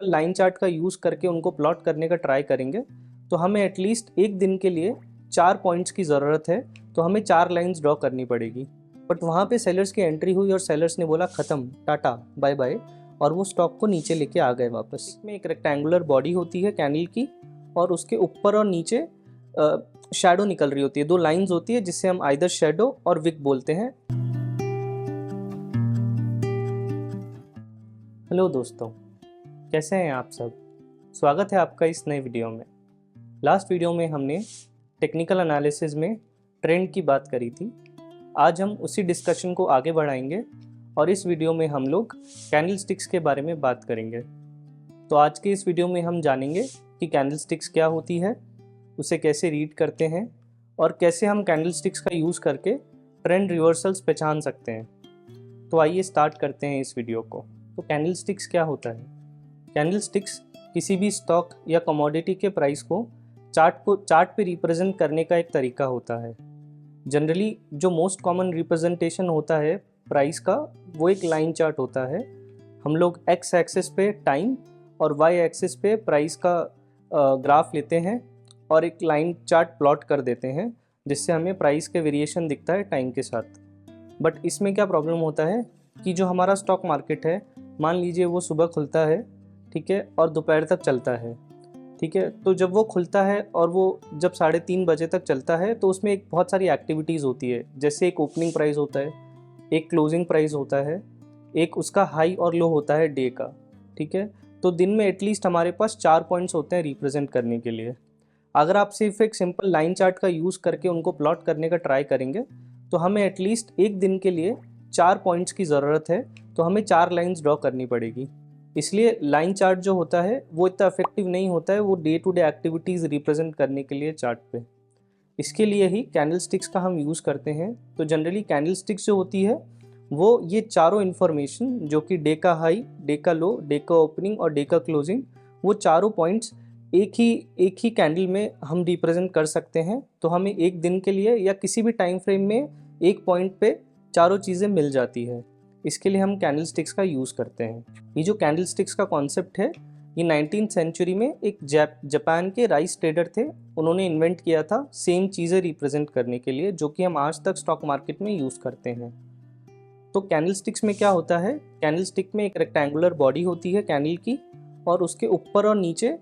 Line chart का use करके उनको प्लॉट करने का ट्राई करेंगे तो हमें एटलीस्ट एक दिन के लिए 4 पॉइंट्स की ज़रूरत है। तो हमें 4 लाइंस ड्रॉ करनी पड़ेगी। बट वहाँ पे सेलर्स की एंट्री हुई और सेलर्स ने बोला ख़त्म, टाटा बाय बाय, और वो स्टॉक को नीचे लेके आ गए वापस। इसमें एक रेक्टेंगुलर बॉडी होती है कैंडल की, और उसके ऊपर और नीचे शैडो निकल रही होती है। 2 लाइंस होती है जिससे हम आइदर शैडो और विक बोलते हैं। हेलो दोस्तों, कैसे हैं आप सब? स्वागत है आपका इस नए वीडियो में। लास्ट वीडियो में हमने टेक्निकल एनालिसिस में ट्रेंड की बात करी थी। आज हम उसी डिस्कशन को आगे बढ़ाएंगे और इस वीडियो में हम लोग कैंडलस्टिक्स के बारे में बात करेंगे। तो आज के इस वीडियो में हम जानेंगे कि कैंडलस्टिक्स क्या होती है, उसे कैसे रीड करते हैं और कैसे हम कैंडलस्टिक्स का यूज़ करके ट्रेंड रिवर्सल्स पहचान सकते हैं। तो आइए स्टार्ट करते हैं इस वीडियो को। तो कैंडलस्टिक्स क्या होता है? कैंडलस्टिक्स किसी भी स्टॉक या कमोडिटी के प्राइस को चार्ट पे रिप्रेजेंट करने का एक तरीका होता है। जनरली जो मोस्ट कॉमन रिप्रेजेंटेशन होता है प्राइस का, वो एक लाइन चार्ट होता है। हम लोग एक्स एक्सिस पे टाइम और वाई एक्सिस पे प्राइस का ग्राफ लेते हैं और एक लाइन चार्ट प्लॉट कर देते हैं, जिससे हमें प्राइस के वेरिएशन दिखता है टाइम के साथ। बट इसमें क्या प्रॉब्लम होता है कि जो हमारा स्टॉक मार्केट है, मान लीजिए वो सुबह खुलता है, ठीक है, और दोपहर तक चलता है, ठीक है। तो जब वो खुलता है और वो जब 3:30 बजे तक चलता है, तो उसमें एक बहुत सारी एक्टिविटीज़ होती है। जैसे एक ओपनिंग प्राइस होता है, एक क्लोजिंग प्राइस होता है, एक उसका हाई और लो होता है डे का, ठीक है। तो दिन में एटलीस्ट हमारे पास 4 पॉइंट्स होते हैं रिप्रेजेंट करने के लिए। अगर आप सिर्फ एक सिंपल लाइन चार्ट का यूज़ करके उनको प्लॉट करने का ट्राई करेंगे तो हमें एटलीस्ट एक दिन के लिए 4 पॉइंट्स की ज़रूरत है। तो हमें 4 लाइंस ड्रॉ करनी पड़ेगी। इसलिए लाइन चार्ट जो होता है वो इतना इफेक्टिव नहीं होता है वो day to day activities represent करने के लिए चार्ट पे। इसके लिए ही कैंडलस्टिक्स का हम यूज़ करते हैं। तो जनरली कैंडलस्टिक्स जो होती है वो ये चारों इन्फॉर्मेशन, जो कि डे का हाई, डे का लो, डे का ओपनिंग और डे का क्लोजिंग, वो चारों पॉइंट्स एक ही कैंडल में हम रिप्रेजेंट कर सकते हैं। तो हमें एक दिन के लिए या किसी भी टाइम फ्रेम में एक पॉइंट पे चारों चीज़ें मिल जाती है। इसके लिए हम कैंडलस्टिक्स का यूज़ करते हैं। ये जो कैंडलस्टिक्स का कॉन्सेप्ट है, ये 19th सेंचुरी में एक जापान के राइस ट्रेडर थे, उन्होंने इन्वेंट किया था सेम चीज़ें रिप्रेजेंट करने के लिए, जो कि हम आज तक स्टॉक मार्केट में यूज़ करते हैं। तो कैंडलस्टिक्स में क्या होता है? कैंडलस्टिक में एक रेक्टेंगुलर बॉडी होती है कैंडल की, और उसके ऊपर और नीचे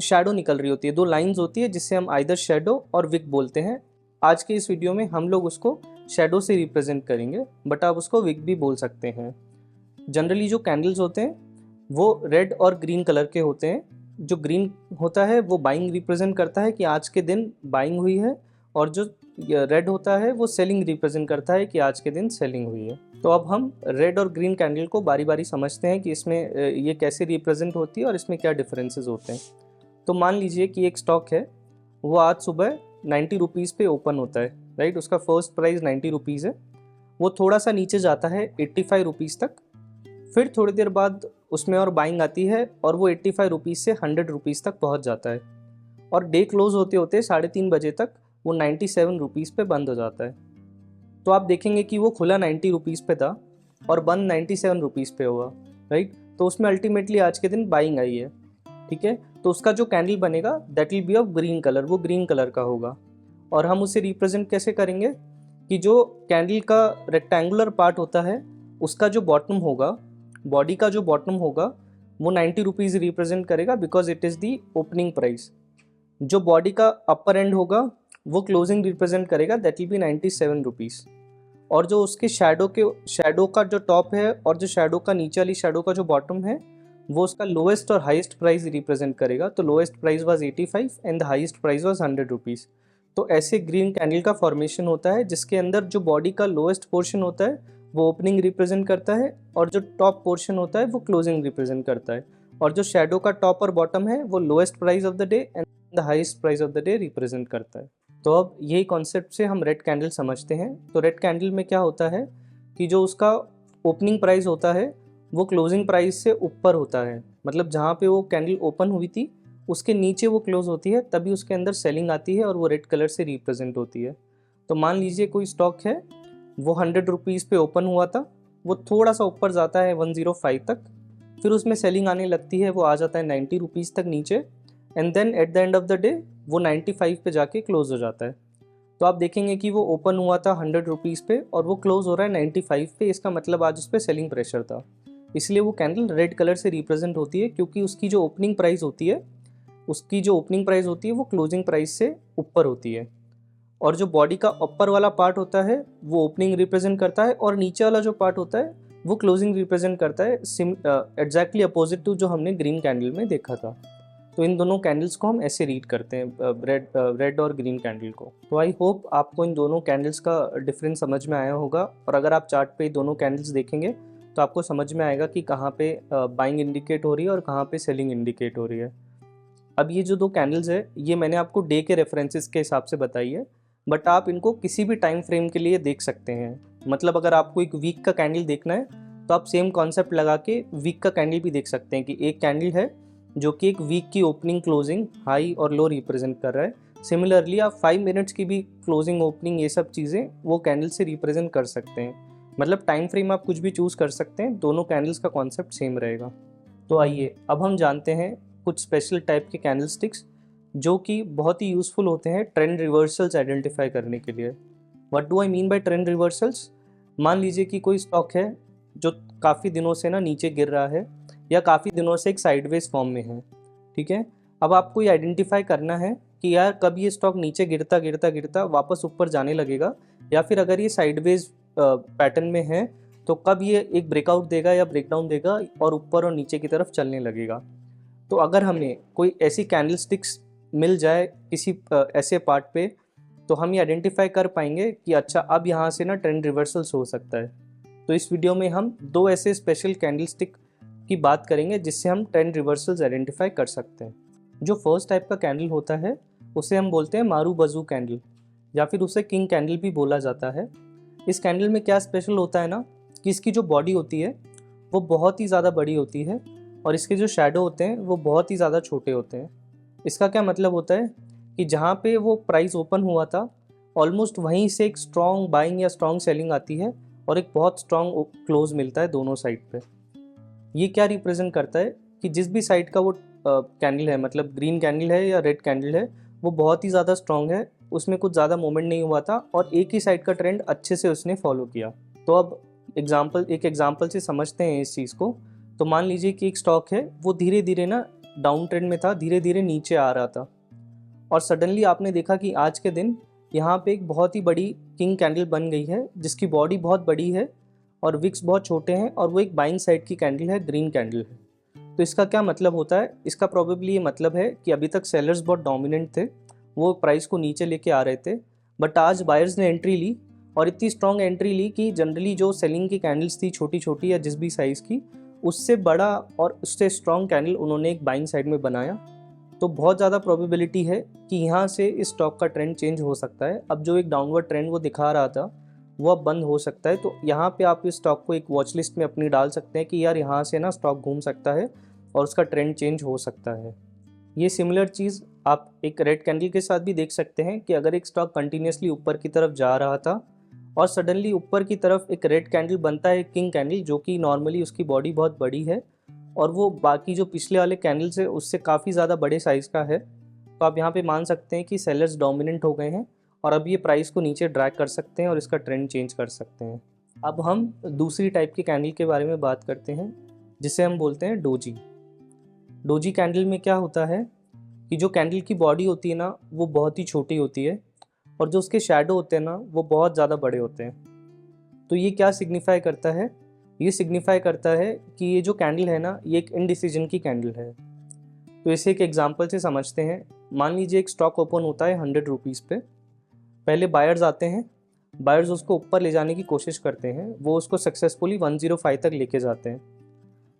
शैडो निकल रही होती है। 2 लाइंस होती है जिससे हम आइदर शैडो और विक बोलते हैं। आज के इस वीडियो में हम लोग उसको शैडो से रिप्रेजेंट करेंगे, बट आप उसको विक भी बोल सकते हैं। जनरली जो कैंडल्स होते हैं वो रेड और ग्रीन कलर के होते हैं। जो ग्रीन होता है वो बाइंग रिप्रेजेंट करता है कि आज के दिन बाइंग हुई है, और जो रेड होता है वो सेलिंग रिप्रेजेंट करता है कि आज के दिन सेलिंग हुई है। तो अब हम रेड और ग्रीन कैंडल को बारी बारी समझते हैं कि इसमें ये कैसे रिप्रेजेंट होती है और इसमें क्या डिफरेंसेस होते हैं। तो मान लीजिए कि एक स्टॉक है, वो आज सुबह 90 रुपीज़ पे ओपन होता है, राइट। उसका फर्स्ट प्राइस 90 रुपीज़ है। वो थोड़ा सा नीचे जाता है 85 रुपीज़ तक। फिर थोड़ी देर बाद उसमें और बाइंग आती है और वो 85 रुपीज़ से 100 रुपीज़ तक पहुंच जाता है, और डे क्लोज होते होते 3:30 बजे तक वो 97 रुपीज़ पे बंद हो जाता है। तो आप देखेंगे कि वो खुला 90 रुपीज़ पे था और बंद 97 रुपीज़ पे हुआ, राइट। तो उसमें अल्टीमेटली आज के दिन बाइंग आई है, ठीक है। तो उसका जो कैंडल बनेगा that will be of green colour, वो ग्रीन कलर का होगा। और हम उसे रिप्रेजेंट कैसे करेंगे कि जो कैंडल का रेक्टेंगुलर पार्ट होता है उसका जो बॉटम होगा, बॉडी का जो बॉटम होगा, वो 90 रुपीज़ रिप्रेजेंट करेगा because it is the opening price. जो बॉडी का अपर एंड होगा वो क्लोजिंग रिप्रेजेंट करेगा, दैट विल बी 97 रुपीज़। और जो उसके शैडो का जो टॉप है और जो शैडो का नीचे वाली शैडो का जो बॉटम है, वो उसका लोएस्ट और हाईएस्ट प्राइस रिप्रेजेंट करेगा। तो lowest price was 85 and the highest price was 100 rupees. तो ऐसे ग्रीन कैंडल का फॉर्मेशन होता है, जिसके अंदर जो बॉडी का लोएस्ट पोर्शन होता है वो ओपनिंग रिप्रेजेंट करता है, और जो टॉप पोर्शन होता है वो क्लोजिंग रिप्रेजेंट करता है, और जो शैडो का टॉप और बॉटम है वो lowest price of the day and the highest price of the day represent करता है। तो अब यही कॉन्सेप्ट से हम रेड कैंडल समझते हैं। तो रेड कैंडल में क्या होता है कि जो उसका ओपनिंग प्राइस होता है वो क्लोजिंग प्राइस से ऊपर होता है, मतलब जहाँ पे वो कैंडल ओपन हुई थी उसके नीचे वो क्लोज होती है, तभी उसके अंदर सेलिंग आती है और वो रेड कलर से रिप्रेजेंट होती है। तो मान लीजिए कोई स्टॉक है, वो 100 रुपीज़ पे ओपन हुआ था, वो थोड़ा सा ऊपर जाता है 105 तक, फिर उसमें सेलिंग आने लगती है, वो आ जाता है 90 रुपीज़ तक नीचे, and then at the end of the day वो 95 पे जाके क्लोज हो जाता है। तो आप देखेंगे कि वो ओपन हुआ था 100 रुपीज़ पे और वो क्लोज हो रहा है 95 पे। इसका मतलब आज उस पर सेलिंग प्रेशर था, इसलिए वो कैंडल रेड कलर से रिप्रेजेंट होती है, क्योंकि उसकी जो ओपनिंग प्राइस होती है वो क्लोजिंग प्राइस से ऊपर होती है। और जो बॉडी का ऊपर वाला पार्ट होता है वो ओपनिंग रिप्रेजेंट करता है, और नीचे वाला जो पार्ट होता है वो क्लोजिंग रिप्रेजेंट करता है, एग्जैक्टली अपोजिट टू जो हमने ग्रीन कैंडल में देखा था। तो इन दोनों कैंडल्स को हम ऐसे रीड करते हैं, रेड और ग्रीन कैंडल को। तो आई होप आपको इन दोनों कैंडल्स का डिफरेंस समझ में आया होगा, और अगर आप चार्ट पे दोनों कैंडल्स देखेंगे तो आपको समझ में आएगा कि कहाँ पे बाइंग इंडिकेट हो रही है और कहाँ पे सेलिंग इंडिकेट हो रही है। अब ये जो दो कैंडल्स है ये मैंने आपको डे के रेफरेंसेस के हिसाब से बताई है, बट आप इनको किसी भी टाइम फ्रेम के लिए देख सकते हैं। मतलब अगर आपको एक वीक का कैंडल देखना है तो आप सेम कॉन्सेप्ट लगा के वीक का कैंडल भी देख सकते हैं कि एक कैंडल है जो कि एक वीक की ओपनिंग, क्लोजिंग, हाई और लो रिप्रेजेंट कर रहा है। सिमिलरली आप 5 मिनट्स की भी क्लोजिंग, ओपनिंग, ये सब चीज़ें वो कैंडल से रिप्रेजेंट कर सकते हैं। मतलब टाइम फ्रेम आप कुछ भी चूज़ कर सकते हैं, दोनों कैंडल्स का कॉन्सेप्ट सेम रहेगा। तो आइए अब हम जानते हैं कुछ स्पेशल टाइप के कैंडल स्टिक्स जो कि बहुत ही यूज़फुल होते हैं ट्रेंड रिवर्सल्स आइडेंटिफाई करने के लिए। What do I mean by trend reversals? मान लीजिए कि कोई स्टॉक है जो काफ़ी दिनों से ना नीचे गिर रहा है या काफ़ी दिनों से एक साइडवेज फॉर्म में है, ठीक है। अब आपको ये आइडेंटिफाई करना है कि यार कब ये स्टॉक नीचे गिरता गिरता गिरता वापस ऊपर जाने लगेगा, या फिर अगर ये साइडवेज पैटर्न में है तो कब ये एक ब्रेकआउट देगा या ब्रेकडाउन देगा और ऊपर और नीचे की तरफ चलने लगेगा। तो अगर हमें कोई ऐसी कैंडल स्टिक्स मिल जाए किसी ऐसे पार्ट पे, तो हम ये आइडेंटिफाई कर पाएंगे कि अच्छा अब यहाँ से ना ट्रेंड रिवर्सल्स हो सकता है। तो इस वीडियो में हम दो ऐसे स्पेशल कैंडल स्टिक की बात करेंगे जिससे हम ट्रेंड रिवर्सल्स आइडेंटिफाई कर सकते हैं। जो फर्स्ट टाइप का कैंडल होता है उसे हम बोलते हैं मारू बजू कैंडल, या फिर उसे किंग कैंडल भी बोला जाता है। इस कैंडल में क्या स्पेशल होता है ना कि इसकी जो बॉडी होती है वो बहुत ही ज़्यादा बड़ी होती है और इसके जो शैडो होते हैं वो बहुत ही ज़्यादा छोटे होते हैं। इसका क्या मतलब होता है कि जहाँ पे वो प्राइस ओपन हुआ था ऑलमोस्ट वहीं से एक स्ट्रॉन्ग बाइंग या स्ट्रॉन्ग सेलिंग आती है और एक बहुत स्ट्रॉन्ग क्लोज मिलता है दोनों साइड पे। ये क्या रिप्रेजेंट करता है कि जिस भी साइड का वो कैंडल है, मतलब ग्रीन कैंडल है या रेड कैंडल है, वो बहुत ही ज़्यादा स्ट्रॉन्ग है, उसमें कुछ ज़्यादा मूवमेंट नहीं हुआ था और एक ही साइड का ट्रेंड अच्छे से उसने फॉलो किया। तो अब एक एग्जाम्पल से समझते हैं इस चीज़ को। तो मान लीजिए कि एक स्टॉक है वो धीरे धीरे ना डाउन ट्रेंड में था, धीरे धीरे नीचे आ रहा था, और सडनली आपने देखा कि आज के दिन यहाँ पे एक बहुत ही बड़ी किंग कैंडल बन गई है जिसकी बॉडी बहुत बड़ी है और विक्स बहुत छोटे हैं, और वो एक बाइंग साइड की कैंडल है, ग्रीन कैंडल है। तो इसका क्या मतलब होता है? इसका प्रोबेबली ये मतलब है कि अभी तक सेलर्स बहुत डोमिनेंट थे, वो प्राइस को नीचे लेके आ रहे थे, बट आज बायर्स ने एंट्री ली और इतनी स्ट्रॉन्ग एंट्री ली कि जनरली जो सेलिंग की कैंडल्स थी छोटी छोटी या जिस भी साइज़ की, उससे बड़ा और उससे स्ट्रॉन्ग कैंडल उन्होंने एक बाइंग साइड में बनाया। तो बहुत ज़्यादा प्रोबेबिलिटी है कि यहाँ से इस स्टॉक का ट्रेंड चेंज हो सकता है। अब जो एक डाउनवर्ड ट्रेंड वो दिखा रहा था वो अब बंद हो सकता है। तो यहाँ पे आप इस स्टॉक को एक वॉच लिस्ट में अपनी डाल सकते हैं कि यार यहाँ से ना स्टॉक घूम सकता है और उसका ट्रेंड चेंज हो सकता है। ये सिमिलर चीज़ आप एक रेड कैंडल के साथ भी देख सकते हैं कि अगर एक स्टॉक कंटिन्यूसली ऊपर की तरफ जा रहा था और सडनली ऊपर की तरफ एक रेड कैंडल बनता है, किंग कैंडल, जो कि नॉर्मली उसकी बॉडी बहुत बड़ी है और वो बाकी जो पिछले वाले कैंडल से उससे काफ़ी ज़्यादा बड़े साइज़ का है, तो आप यहाँ पे मान सकते हैं कि सेलर्स डोमिनेंट हो गए हैं और अब ये प्राइस को नीचे ड्रैग कर सकते हैं और इसका ट्रेंड चेंज कर सकते हैं। अब हम दूसरी टाइप के कैंडल के बारे में बात करते हैं जिसे हम बोलते हैं डोजी। डोजी कैंडल में क्या होता है कि जो कैंडल की बॉडी होती है ना वो बहुत ही छोटी होती है और जो उसके शैडो होते हैं ना वो बहुत ज़्यादा बड़े होते हैं। तो ये क्या सिग्निफाई करता है? ये सिग्निफाई करता है कि ये जो कैंडल है ना ये एक इनडिसीजन की कैंडल है। तो इसे एक एग्जांपल से समझते हैं। मान लीजिए एक स्टॉक ओपन होता है 100 रुपीज़ पे। पहले बायर्स आते हैं, बायर्स उसको ऊपर ले जाने की कोशिश करते हैं, वो उसको सक्सेसफुली 105 तक लेके जाते हैं,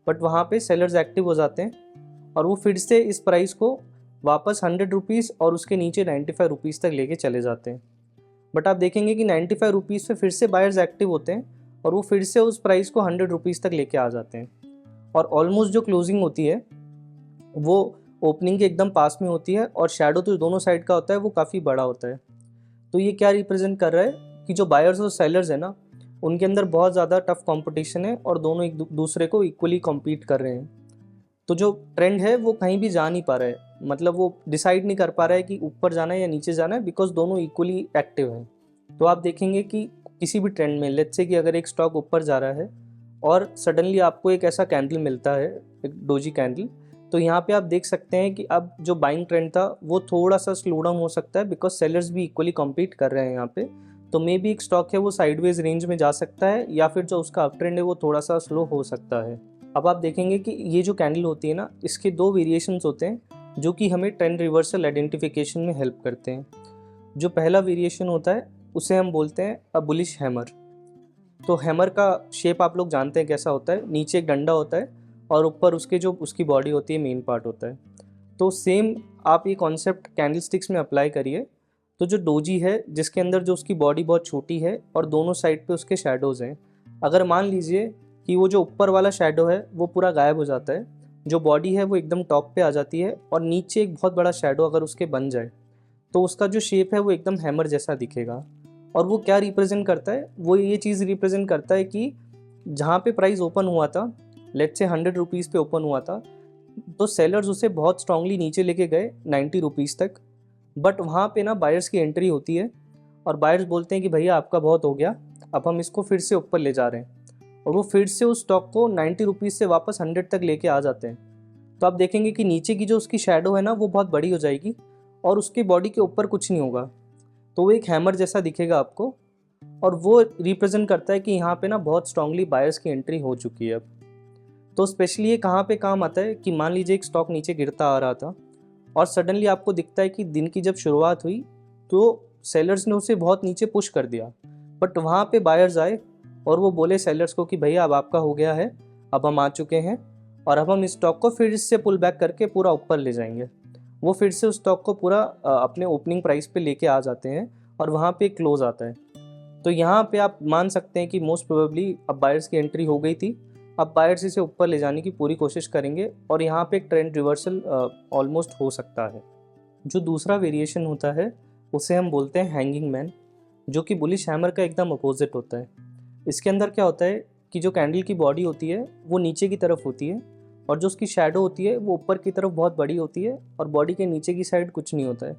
बट वहाँ पे सेलर्स एक्टिव हो जाते हैं और वो फिर से इस प्राइस को वापस 100 रुपीज़ और उसके नीचे 95 रुपीज़ तक लेके चले जाते हैं। बट आप देखेंगे कि 95 रुपीज़ पे फिर से बायर्स एक्टिव होते हैं और वो फिर से उस प्राइस को 100 रुपीज़ तक लेके आ जाते हैं, और ऑलमोस्ट जो क्लोजिंग होती है वो ओपनिंग के एकदम पास में होती है और शैडो तो दोनों साइड का होता है वो काफ़ी बड़ा होता है। तो ये क्या रिप्रेजेंट कर रहा है कि जो बायर्स और सेलर्स है ना उनके अंदर बहुत ज़्यादा टफ कंपटीशन है और दोनों एक दूसरे को इक्वली कॉम्पीट कर रहे हैं। तो जो ट्रेंड है वो कहीं भी जा नहीं पा रहा है, मतलब वो डिसाइड नहीं कर पा रहा है कि ऊपर जाना है या नीचे जाना है, बिकॉज दोनों इक्वली एक्टिव हैं। तो आप देखेंगे कि किसी भी ट्रेंड में, लेट्स से कि अगर एक स्टॉक ऊपर जा रहा है और सडनली आपको एक ऐसा कैंडल मिलता है, एक डोजी कैंडल, तो यहाँ पे आप देख सकते हैं कि अब जो बाइंग ट्रेंड था वो थोड़ा सा स्लो डाउन हो सकता है, बिकॉज सेलर्स भी इक्वली कॉम्पीट कर रहे हैं यहाँ पे। तो मे बी एक स्टॉक है वो साइडवेज रेंज में जा सकता है, या फिर जो उसका अप ट्रेंड है वो थोड़ा सा स्लो हो सकता है। अब आप देखेंगे कि ये जो कैंडल होती है ना, इसके दो वेरिएशंस होते हैं जो कि हमें ट्रेंड रिवर्सल आइडेंटिफिकेशन में हेल्प करते हैं। जो पहला वेरिएशन होता है उसे हम बोलते हैं अ बुलिश हैमर। तो हैमर का शेप आप लोग जानते हैं कैसा होता है, नीचे एक डंडा होता है और ऊपर उसके जो उसकी बॉडी होती है, मेन पार्ट होता है। तो सेम आप ये कॉन्सेप्ट कैंडल स्टिक्स में अप्लाई करिए। तो जो डोजी है जिसके अंदर जो उसकी बॉडी बहुत छोटी है और दोनों साइड पे उसके शैडोज़ हैं, अगर मान लीजिए कि वो जो ऊपर वाला शैडो है वो पूरा गायब हो जाता है, जो बॉडी है वो एकदम टॉप पे आ जाती है और नीचे एक बहुत बड़ा शैडो अगर उसके बन जाए, तो उसका जो शेप है वो एकदम हैमर जैसा दिखेगा। और वो क्या रिप्रेजेंट करता है, वो ये चीज़ रिप्रेजेंट करता है कि जहाँ पे प्राइस ओपन हुआ था, लेट्स से 100 रुपीज़ पे ओपन हुआ था, तो सेलर्स उसे बहुत स्ट्रांगली नीचे लेके गए 90 रुपीज़ तक। बट वहाँ पे ना बायर्स की एंट्री होती है और बायर्स बोलते हैं कि भैया आपका बहुत हो गया, अब हम इसको फिर से ऊपर ले जा रहे हैं, और वो फिर से उस स्टॉक को 90 रुपीज़ से वापस 100 तक लेके आ जाते हैं। तो आप देखेंगे कि नीचे की जो उसकी शैडो है ना वो बहुत बड़ी हो जाएगी और उसकी बॉडी के ऊपर कुछ नहीं होगा, तो वो एक हैमर जैसा दिखेगा आपको, और वो रिप्रेजेंट करता है कि यहाँ पे ना बहुत स्ट्रांगली बायर्स की एंट्री हो चुकी है अब। तो स्पेशली ये कहाँ पे काम आता है कि मान लीजिए एक स्टॉक नीचे गिरता आ रहा था और सडनली आपको दिखता है कि दिन की जब शुरुआत हुई तो सेलर्स ने उसे बहुत नीचे पुश कर दिया, बट वहाँ पे बायर्स आए और वो बोले सेलर्स को कि भैया अब आपका हो गया है, अब हम आ चुके हैं और अब हम इस स्टॉक को फिर से पुल बैक करके पूरा ऊपर ले जाएंगे। वो फिर से उस स्टॉक को पूरा अपने ओपनिंग प्राइस पे लेके आ जाते हैं और वहाँ पे क्लोज आता है। तो यहाँ पे आप मान सकते हैं कि मोस्ट प्रोबेबली अब बायर्स की एंट्री हो गई थी, अब बायर्स इसे ऊपर ले जाने की पूरी कोशिश करेंगे और यहाँ पे एक ट्रेंड रिवर्सल ऑलमोस्ट हो सकता है। जो दूसरा वेरिएशन होता है उसे हम बोलते हैं हैंगिंग मैन, जो कि बुलिश हैमर का एकदम अपोजिट होता है। इसके अंदर क्या होता है कि जो कैंडल की बॉडी होती है वो नीचे की तरफ होती है और जो उसकी शैडो होती है वो ऊपर की तरफ बहुत बड़ी होती है और बॉडी के नीचे की साइड कुछ नहीं होता है।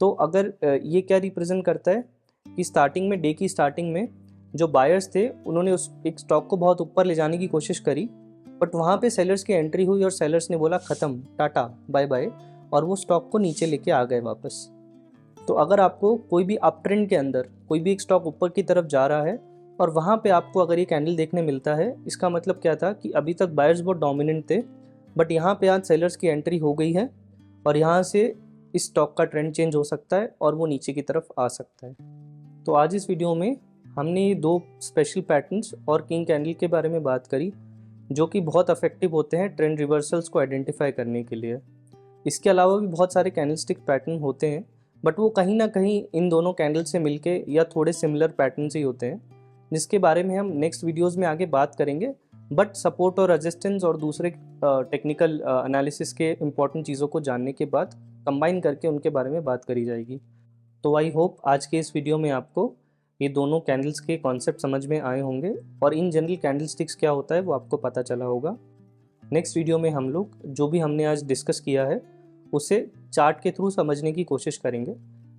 तो अगर ये क्या रिप्रेजेंट करता है कि स्टार्टिंग में, डे की स्टार्टिंग में जो बायर्स थे उन्होंने उस एक स्टॉक को बहुत ऊपर ले जाने की कोशिश करी, बट वहाँ पे सेलर्स की एंट्री हुई और सेलर्स ने बोला ख़त्म, टाटा बाय बाय, और वो स्टॉक को नीचे लेके आ गए वापस। तो अगर आपको कोई भी अप ट्रेंड के अंदर कोई भी एक स्टॉक ऊपर की तरफ जा रहा है और वहाँ पे आपको अगर ये कैंडल देखने मिलता है, इसका मतलब क्या था कि अभी तक बायर्स बहुत डोमिनेंट थे, बट यहाँ पे आज सेलर्स की एंट्री हो गई है और यहाँ से इस स्टॉक का ट्रेंड चेंज हो सकता है और वो नीचे की तरफ आ सकता है। तो आज इस वीडियो में हमने ये दो स्पेशल पैटर्न्स और किंग कैंडल के बारे में बात करी, जो कि बहुत इफेक्टिव होते हैं ट्रेंड रिवर्सल्स को आइडेंटिफाई करने के लिए। इसके अलावा भी बहुत सारे कैंडलस्टिक पैटर्न होते हैं, बट वो कहीं ना कहीं इन दोनों कैंडल से मिलके या थोड़े सिमिलर पैटर्न्स ही होते हैं, जिसके बारे में हम नेक्स्ट वीडियोज़ में आगे बात करेंगे। बट सपोर्ट और रेजिस्टेंस और दूसरे टेक्निकल एनालिसिस के इम्पॉर्टेंट चीज़ों को जानने के बाद कंबाइन करके उनके बारे में बात करी जाएगी। तो आई होप आज के इस वीडियो में आपको ये दोनों कैंडल्स के कॉन्सेप्ट समझ में आए होंगे और इन जनरल कैंडल स्टिक्स क्या होता है वो आपको पता चला होगा। नेक्स्ट वीडियो में हम लोग जो भी हमने आज डिस्कस किया है उसे चार्ट के थ्रू समझने की कोशिश करेंगे।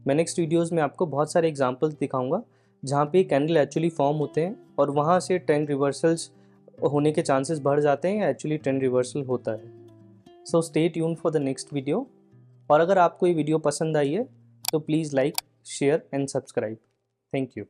मैं नेक्स्ट वीडियोज़ में आपको बहुत सारे एग्जाम्पल्स दिखाऊंगा जहाँ पे कैंडल एक्चुअली फॉर्म होते हैं और वहाँ से ट्रेंड रिवर्सल्स होने के चांसेस बढ़ जाते हैं या एक्चुअली ट्रेंड रिवर्सल होता है। So stay tuned for the next video. और अगर आपको ये वीडियो पसंद आई है तो please like, share and subscribe. Thank you.